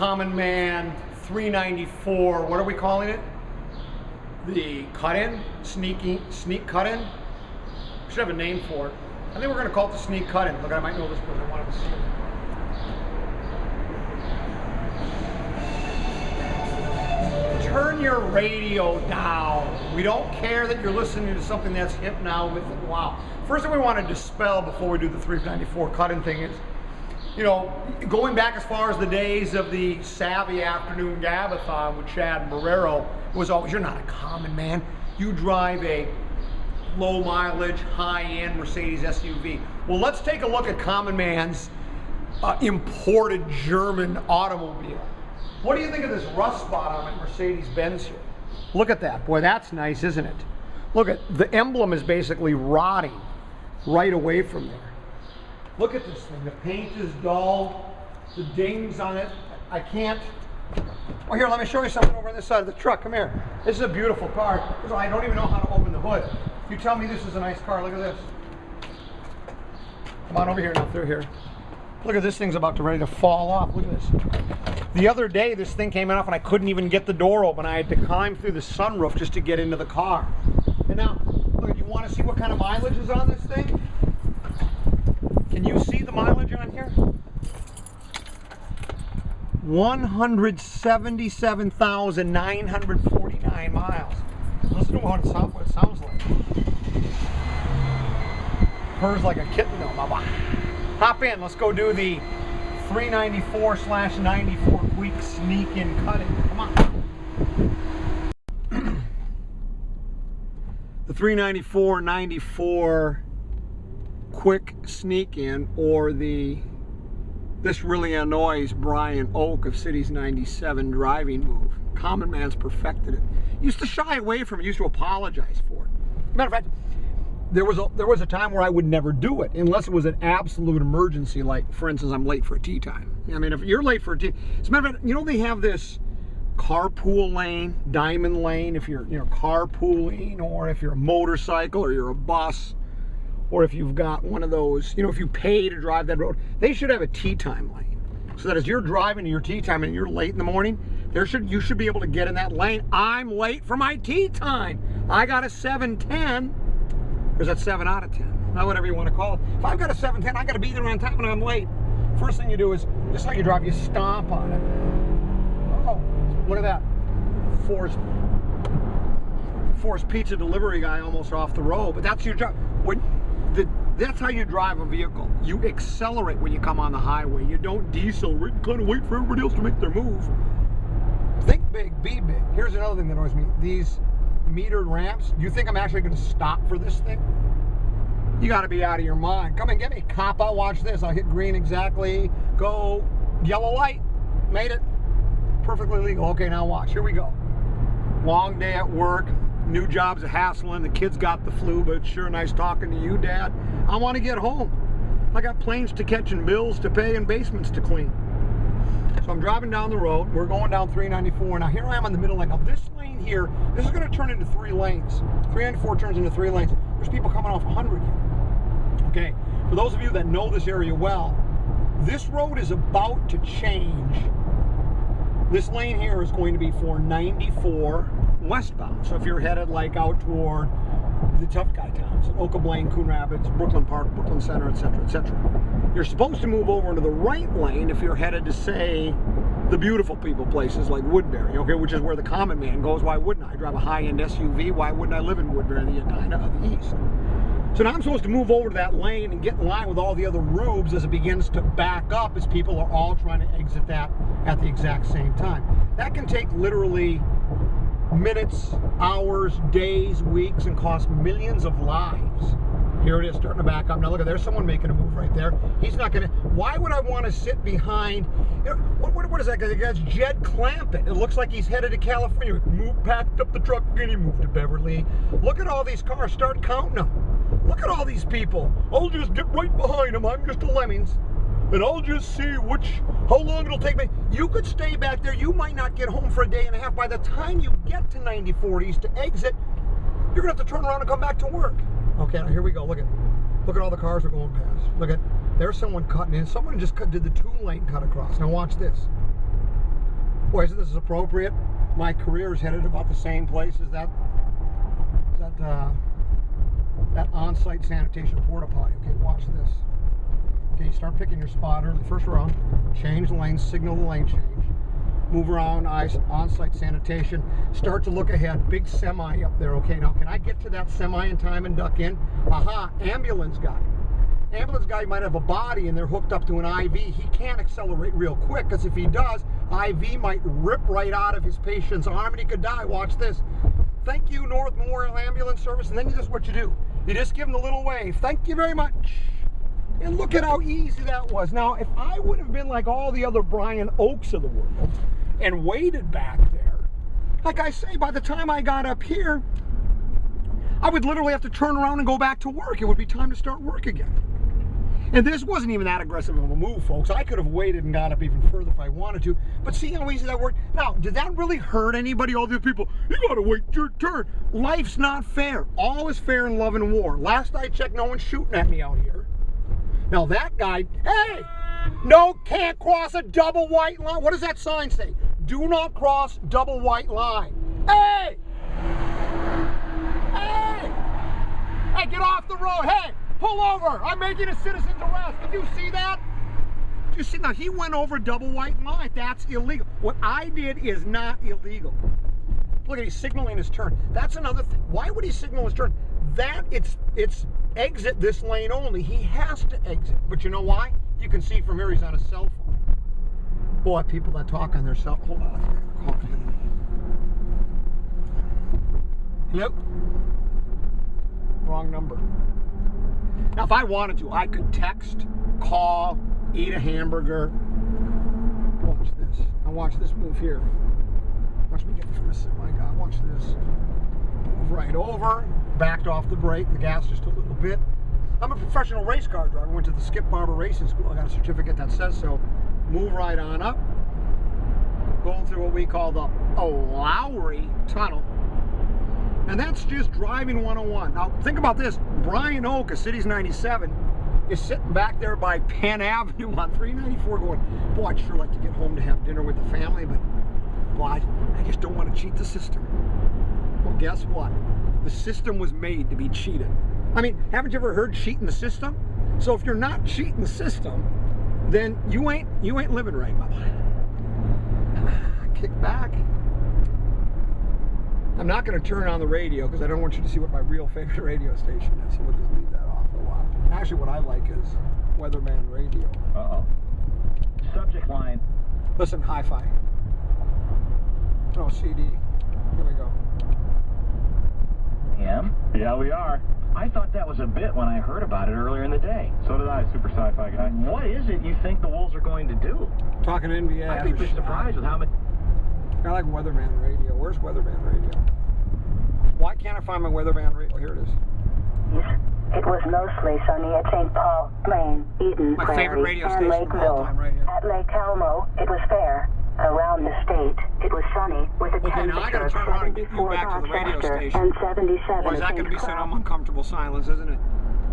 Common Man 394, what are we calling it? The cut-in? Sneak cut-in? Should have a name for it. I think we're going to call it the sneak cut-in. Look, I might know this because I wanted to see it. Turn your radio down. We don't care that you're listening to something that's hip now with it. Wow. First thing we want to dispel before we do the 394 cut-in thing is, you know, going back as far as the days of the Savvy Afternoon Gabathon with Chad Marrero, was always, you're not a common man. You drive a low mileage, high-end Mercedes SUV. Well, let's take a look at Common Man's imported German automobile. What do you think of this rust spot on my Mercedes-Benz here? Look at that. Boy, that's nice, isn't it? Look at, the emblem is basically rotting right away from there. Look at this thing. The paint is dull. The dings on it, I can't. Oh, here, let me show you something over on this side of the truck. Come here. This is a beautiful car. I don't even know how to open the hood. You tell me this is a nice car. Look at this. Come on over here now, through here. Look at this thing's about to ready to fall off. Look at this. The other day, this thing came off and I couldn't even get the door open. I had to climb through the sunroof just to get into the car. And now, look, you want to see what kind of mileage is on this thing? Can you see the mileage on here? 177,949 miles. Listen to what it sounds like. Purrs like a kitten though, baba. Hop in, let's go do the 394/94 quick sneak in cut-in. Come on. The 394/94 quick sneak in, or this really annoys Brian Oak of Cities 97 driving move. Common Man's perfected it. Used to shy away from it, used to apologize for it. Matter of fact, there was a time where I would never do it unless it was an absolute emergency, like, for instance, I'm late for a tea time. I mean, if you're late for a tea, as a matter of fact, you know, they have this carpool lane, diamond lane, if you're, you know, carpooling, or if you're a motorcycle, or you're a bus, or if you've got one of those, you know, if you pay to drive that road, they should have a tea time lane. So that as you're driving to your tea time and you're late in the morning, you should be able to get in that lane. I'm late for my tea time. I got a 7:10. Or is that 7 out of 10? Now, whatever you want to call it. If I've got a 7:10, I got to be there on time when I'm late. First thing you do is, just like you drive, you stomp on it. Oh, look at that. Forced pizza delivery guy almost off the road. But that's your job. That's how you drive a vehicle. You accelerate when you come on the highway. You don't decelerate and kind of wait for everybody else to make their move. Think big, be big. Here's another thing that annoys me. These metered ramps. Do you think I'm actually going to stop for this thing? You got to be out of your mind. Come and get me. Cop out. Watch this. I'll hit green exactly. Go. Yellow light. Made it. Perfectly legal. Okay, now watch. Here we go. Long day at work. New job's a hassling. The kids got the flu, but it's sure nice talking to you, Dad. I want to get home. I got planes to catch and bills to pay and basements to clean. So I'm driving down the road. We're going down 394. Now here I am on the middle lane. Now this lane here, this is going to turn into 3 lanes. 394 turns into 3 lanes. There's people coming off 100 here. Okay, for those of you that know this area well, this road is about to change. This lane here is going to be for 94 westbound. So if you're headed like out toward the tough guy towns, Oka Blaine, Coon Rapids, Brooklyn Park, Brooklyn Center, etc., etc., you're supposed to move over into the right lane if you're headed to, say, the beautiful people places like Woodbury, okay, which is where the common man goes. Why wouldn't I? I drive a high-end SUV. Why wouldn't I live in Woodbury, the Edina of the East? So now I'm supposed to move over to that lane and get in line with all the other rubes as it begins to back up, as people are all trying to exit that at the exact same time. That can take literally minutes, hours, days, weeks, and cost millions of lives. Here it is, starting to back up. Now look, there's someone making a move right there. He's not going to. Why would I want to sit behind? You know, what is that guy? That's Jed Clampett. It looks like he's headed to California. Packed up the truck and he moved to Beverly. Look at all these cars. Start counting them. Look at all these people. I'll just get right behind them. I'm just a lemmings. And I'll just see how long it'll take me. You could stay back there. You might not get home for a day and a half. By the time you get to 90/40s to exit, you're going to have to turn around and come back to work. Okay, now here we go. Look at all the cars are going past. Look at, there's someone cutting in. Someone just did the 2-lane cut across. Now watch this. Boys, this is appropriate. My career is headed about the same place as that on-site sanitation porta potty. Okay, watch this. Okay, you start picking your spot early, first round, change the lane, signal the lane change, move around on-site sanitation, start to look ahead, big semi up there. Okay, now can I get to that semi in time and duck in? Aha, ambulance guy. Ambulance guy might have a body and they're hooked up to an IV. He can't accelerate real quick, because if he does, IV might rip right out of his patient's arm and he could die. Watch this. Thank you, North Memorial Ambulance Service. And then this is what you do. You just give them the little wave. Thank you very much. And look at how easy that was. Now, if I would have been like all the other Brian Oaks of the world and waited back there, like I say, by the time I got up here, I would literally have to turn around and go back to work. It would be time to start work again. And this wasn't even that aggressive of a move, folks. I could have waited and got up even further if I wanted to. But see how easy that worked? Now, did that really hurt anybody? All the people, you gotta wait your turn. Life's not fair. All is fair in love and war. Last I checked, no one's shooting at me out here. Now that guy, hey, no, can't cross a double white line. What does that sign say? Do not cross double white line. Hey! Hey! Hey, get off the road. Hey! Pull over! I'm making a citizen's arrest. Did you see that? Did you see? Now, he went over double white line. That's illegal. What I did is not illegal. Look at, he's signaling his turn. That's another thing. Why would he signal his turn? It's exit this lane only. He has to exit. But you know why? You can see from here he's on a cell phone. Boy, people that talk on their cell phone. Hold on. Hello? Wrong number. Now, if I wanted to, I could text, call, eat a hamburger. Watch this. Now watch this move here. Watch me get from this. My God, watch this. Move right over. Backed off the brake. The gas just a little bit. I'm a professional race car driver. I went to the Skip Barber Racing School. I got a certificate that says so. Move right on up. Going through what we call the Lowry Tunnel. And that's just driving 101. Now, think about this. Brian Oak of Cities 97 is sitting back there by Penn Avenue on 394 going, boy, I'd sure like to get home to have dinner with the family, but boy, I just don't want to cheat the system. Well, guess what? The system was made to be cheated. I mean, haven't you ever heard cheating the system? So if you're not cheating the system, then you ain't living right, Bubba. Kick back. I'm not going to turn on the radio because I don't want you to see what my real favorite radio station is, so we'll just leave that off for a while. Actually, what I like is Weatherman Radio. Uh-oh. Subject line. Listen, hi-fi. Oh, CD. Here we go. Yeah, we are. I thought that was a bit when I heard about it earlier in the day. So did I, super sci-fi guy. What is it you think the Wolves are going to do? Talking NBA. I'd be pretty surprised with how many... I like Weatherman Radio. Where's Weatherman Radio? Why can't I find my Weatherman Radio? Here it is. It was mostly sunny at St. Paul, Plain, Eden, my Prairie, favorite radio and station Lake of all Mill. time, right here. At Lake Elmo, it was fair. Around the state, it was sunny with a Okay, now I temperature gotta of turn around and get you 74 back to the radio Rochester station. and 77 Or is that St. going to be Cloud. some uncomfortable silence, isn't it?